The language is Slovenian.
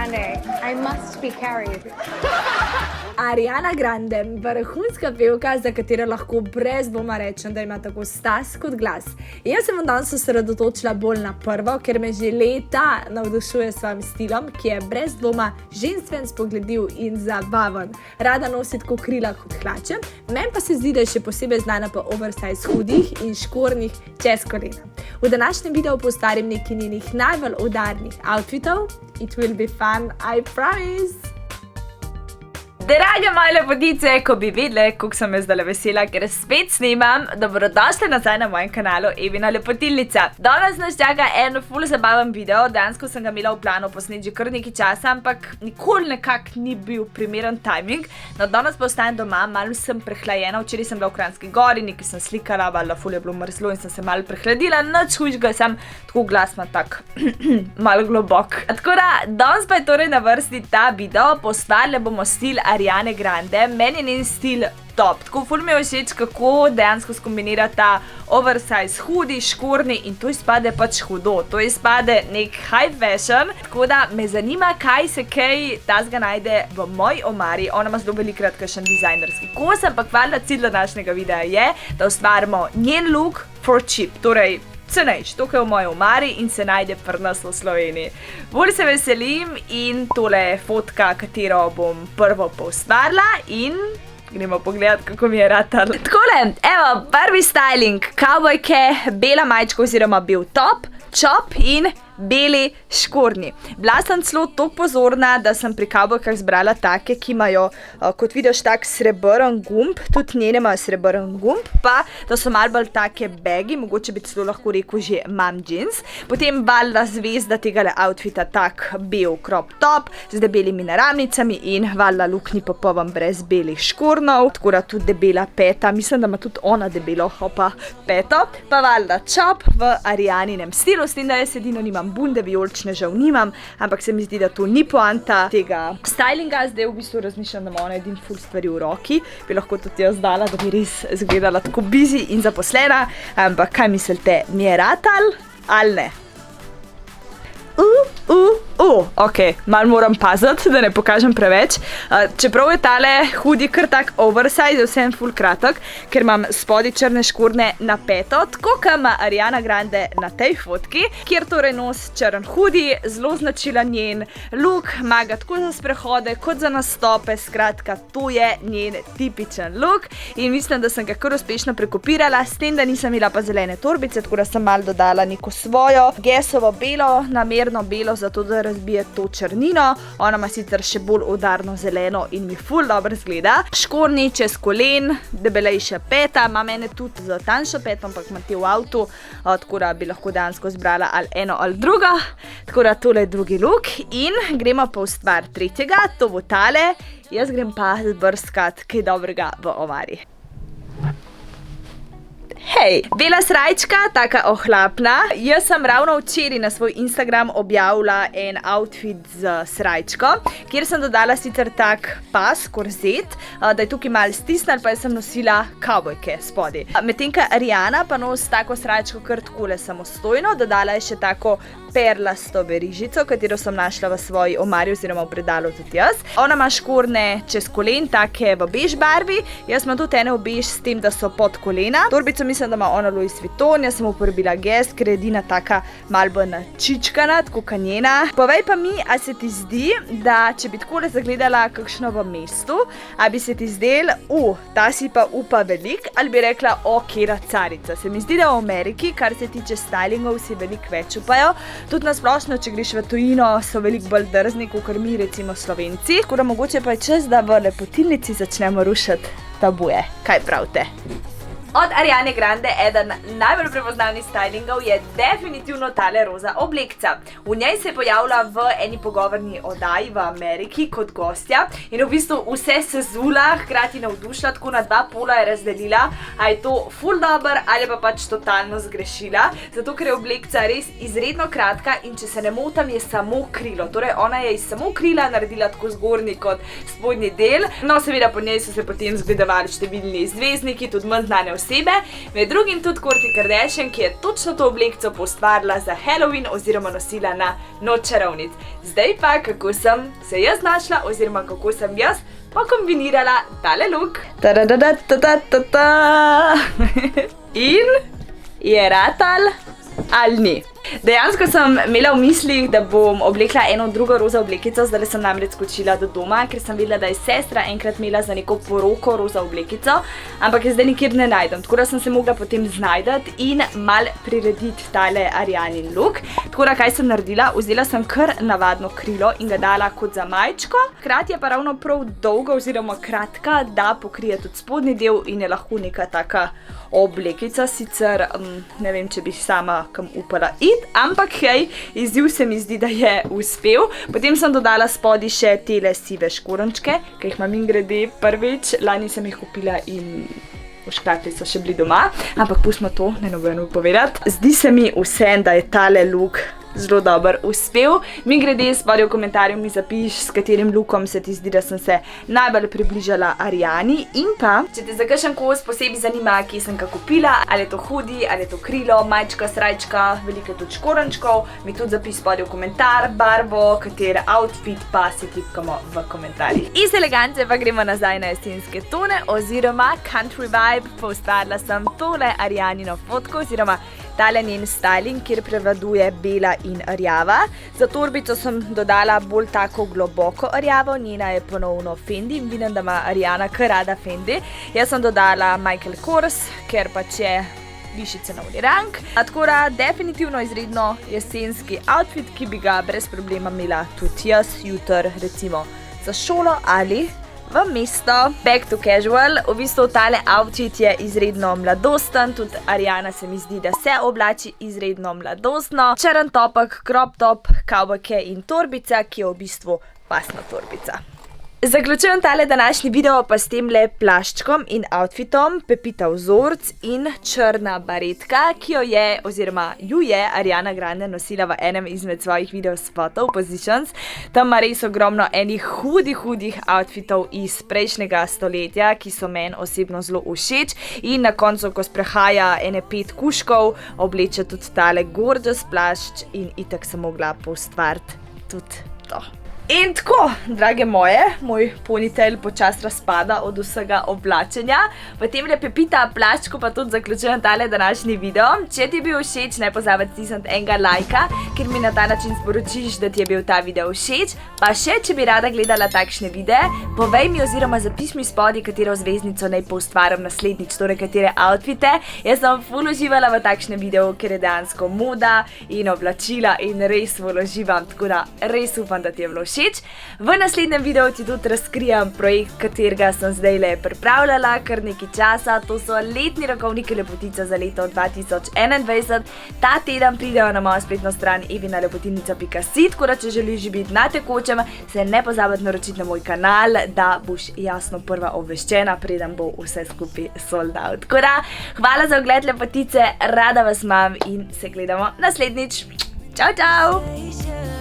Grande. I must be carried. Ariana Grande, vrhunska pevka, za katero lahko brez dvoma rečem, da ima tako stas kot glas. Jaz se bom danes osredotočila bolj na prvo, ker me že leta navdušuje s svojim stilom, ki je brez dvoma ženstven, spogledljiv in zabaven. Rada nosi tako krila kot hlače, meni pa se zdi, da je še posebej znana po oversize hudih in škornjih čez kolena. V današnjem videu postarim nekaj njenih najbolj udarnih outfitov. It will be fun, I promise! Drage moje lepotice, ko bi vedeli, koliko sem jaz zdaj vesela, ker spet snimam, dobrodošli nazaj na mojem kanalu Evina Lepotilnica. Danes nas čaka en ful zabaven video, dejansko sem ga imela v planu posneti že kar nekaj časa, ampak nikoli nekako ni bil primeren timing. No, danes pa ostajam doma, malo sem prehlajena, včeraj sem bila v Kranjski Gori, nekaj sem slikala, valjda ful je bilo mrzlo in sem se malo prehladila, nič hujšega, sem tako glas ima tak malo globok. Tako da, danes pa je torej na vrsti ta video, postvarjali bomo stil Ariane Grande. Meni je njen stil top. Tako ful mi je všeč, kako dejansko skombinira ta oversize hudi, škorni in to izpade pač hudo. To izpade nek high fashion. Tako da me zanima, kaj se kaj tazga najde v moji omari. Ona ima zelo velikrat kakšen dizajnerski kos, ampak valjda cilj današnjega videa je, da ustvarimo njen look for cheap. Torej, cenejš, to, kaj je v moji omari in se najde pri nas v Sloveniji. Bolj se veselim in tole je fotka, katero bom prvo poustvarila in gremo pogledat, kako mi je ratal. Takole, evo, prvi styling, kavbojke, bela majčka oziroma bel top, čop in beli škornji. Bila sem celo toliko pozorna, da sem pri kavbojkah zbrala take, ki imajo, kot vidiš, tak srebrn gumb, tudi njene imajo srebrn gumb, pa da so malo bolj take bagi, mogoče bi celo lahko rekel že mom jeans. Potem valjda zvezda tegale outfita tak bel crop top z debelimi naramnicami in valjda look ni popoln brez belih škornov, tako da tudi debela peta, mislim, da ima tudi ona debelo hopa peto, pa valjda čop v Arianinem stilu, s tem, da jaz edino nimam bunde, vijolične žal nimam, ampak se mi zdi, da to ni poanta tega stylinga. Zdaj v bistvu razmišljam, da ima ona edin ful stvari v roki, bi lahko tudi jaz dala, da bi res izgledala tako busy in zaposlena, ampak kaj mislite, mi je ratal ali ne? Ok, malo moram paziti, da ne pokažem preveč. Čeprav je tale hudi kar tak oversize, je vsem ful kratek, ker imam spodi črne škorne na peto, tako kot ima Ariana Grande na tej fotki, kjer torej nos črn hudi, zelo značilen njen look, ima ga tako za sprehode, kot za nastope, skratka, to je njen tipičen look in mislim, da sem ga kar uspešno prekopirala, s tem, da nisem imela pa zelene torbice, tako da sem malo dodala neko svojo gesovo belo, namerno belo, zato da razbije to črnino. Ona ima sicer še bolj udarno zeleno in mi ful dobro zgleda. Škornji čez kolen, debelejša peta, ima mene tudi za tanjšo peto, ampak imam te v avtu, tako da bi lahko dejansko zbrala ali eno ali drugo. Tako da tole je drugi look in gremo pa v stvar tretjega, to bo tale. Jaz grem pa zbrskat kaj dobrega v omari. Hej, bela srajčka, taka ohlapna. Jaz sem ravno včeraj na svoj Instagram objavila en outfit z srajčko, kjer sem dodala sicer tak pas, korzet, da je tukaj malo stisnjen, pa jaz sem nosila kavbojke spodi. Medtem ko Ariana pa nosi tako srajčko kar takole samostojno, dodala je še tako perlasto verižico, katero sem našla v svoji omari oziroma v predalu tudi jaz. Ona ima škorne čez kolen, take v bež barvi, jaz imam tudi ene v bež s tem, da so pod kolena. Torbico mislim, da ima ona Louis Vuitton, jaz sem uporabila Guess, ker je edina taka malo bolj načičkana, tako kanjena. Povej pa mi, a se ti zdi, da če bi takole zagledala kakšno v mestu, a bi se ti zdel, ta si pa upa velik, ali bi rekla, kera carica. Se mi zdi, da v Ameriki, kar se tiče stylingov, si veliko več upajo. Tudi nasplošno, če greš v tujino, so veliko bolj drzni, kot mi recimo Slovenci. Tako da mogoče pa je čas, da v lepotilnici začnemo rušiti tabuje. Kaj pravite? Od Ariane Grande eden najbolj prepoznavnih stylingov je definitivno tale roza oblekca. V njej se je pojavila v eni pogovorni oddaji v Ameriki kot gostja in v bistvu vse se zula, hkrati navdušila, tako na dva pola je razdelila, a je to ful dober ali pa pač totalno zgrešila, zato ker je oblekca res izredno kratka in če se ne motam, je samo krilo. Torej ona je iz samo krila naredila tako zgornji kot spodnji del. No, seveda po njej so se potem zgledovali številni zvezdniki, tudi manj znane osebe, med drugim tudi Kourtney Kardashian, ki je točno to oblekco poustvarila za Halloween oziroma nosila na Noč čarovnic. Zdaj pa, kako sem se jaz našla oziroma kako sem jaz pokombinirala tale look. In je ratal ali ni. Dejansko sem imela v mislih, da bom oblekla eno drugo roza oblekico, zdaj sem namreč skočila do doma, ker sem videla, da je sestra enkrat imela za neko poroko roza oblekico, ampak je zdaj nikjer ne najdem, tako da sem se mogla potem znajdati in mal prirediti tale Arianin look. Tako da kaj sem naredila? Vzela sem kar navadno krilo in ga dala kot za majčko, hkrati je pa ravno prav dolga oziroma kratka, da pokrije tudi spodnji del in je lahko neka taka oblekica, sicer ne vem, če bi sama kam upala iti, ampak hej, izziv se mi zdi, da je uspel. Potem sem dodala spodaj še tele sive škorenčke, ki jih imam ingrede prvič, lani sem jih kupila in v škatli so še bili doma, ampak pustimo to, ne nobeno povedati. Zdi se mi vse, da je tale look zelo dober uspel. Mimogrede, spodaj v komentarju mi zapiš, s katerim lookom se ti zdi, da sem se najbolj približala Ariani. In pa, če te za kakšen kos posebej zanima, kje sem ga kupila, ali je to hoodie, ali je to krilo, majčka, srajčka, veliko tudi škorenčkov, mi tudi zapiš spodaj v komentar, barvo, kater outfit pa si tipkamo v komentarjih. Iz elegance pa gremo nazaj na jesenske tone oziroma country vibe. Poustvarila sem tole Arianino fotko oziroma tale njen styling, kjer prevladuje bela in rjava. Za torbico sem dodala bolj tako globoko rjavo, njena je ponovno Fendi in vidim, da ima Ariana kar rada Fendi. Jaz sem dodala Michael Kors, ker pač je višji cenovni rang. Tako da definitivno izredno jesenski outfit, ki bi ga brez problema imela tudi jaz jutr, recimo za šolo ali v mesto. Back to casual, v bistvu tale outfit je izredno mladosten, tudi Ariana se mi zdi, da se oblači izredno mladostno. Črn topek, crop top, kavbojke in torbica, ki je v bistvu pasna torbica. Zaključujem tale današnji video pa s temle plaščkom in outfitom, Pepita vzorc in črna baretka, ki jo je, oziroma ju je Ariana Grande nosila v enem izmed svojih video spotov, Positions. Tam ima res ogromno enih hudih outfitov iz prejšnjega stoletja, ki so meni osebno zelo všeč. In na koncu, ko sprehaja ene 5 kuškov, obleče tudi tale gorgeous plašč in itak sem mogla poustvariti tudi to. In tako, drage moje, moj ponytail počas razpada od vsega oblačenja. V temle Pepita plaščku pa tudi zaključujem tale današnji video. Če ti je bil všeč, ne pozabi stisniti enega lajka, ker mi na ta način sporočiš, da ti je bil ta video všeč. Pa še, če bi rada gledala takšne videe, povej mi oziroma zapiš mi spodaj, katero zvezdnico naj poustvarim naslednjič, torej katere outfite. Jaz sem ful uživala v takšnem videu, ker je dejansko moda in oblačila in res ful uživam, tako da res upam, da ti je bilo všeč. V naslednjem videu ti tudi razkrijem projekt, katerega sem zdajle pripravljala kar nekaj časa. To so letni rokovniki lepotica za leto 2021. Ta teden pridejo na mojo spletno stran evinalepotilnica.si, tako da če želiš biti na tekočem, se ne pozabiti naročiti na moj kanal, da boš jasno prva obveščena, preden bo vse skupaj sold out. Tako da, hvala za ogled lepotice, rada vas imam in se gledamo naslednjič. Čau, čau!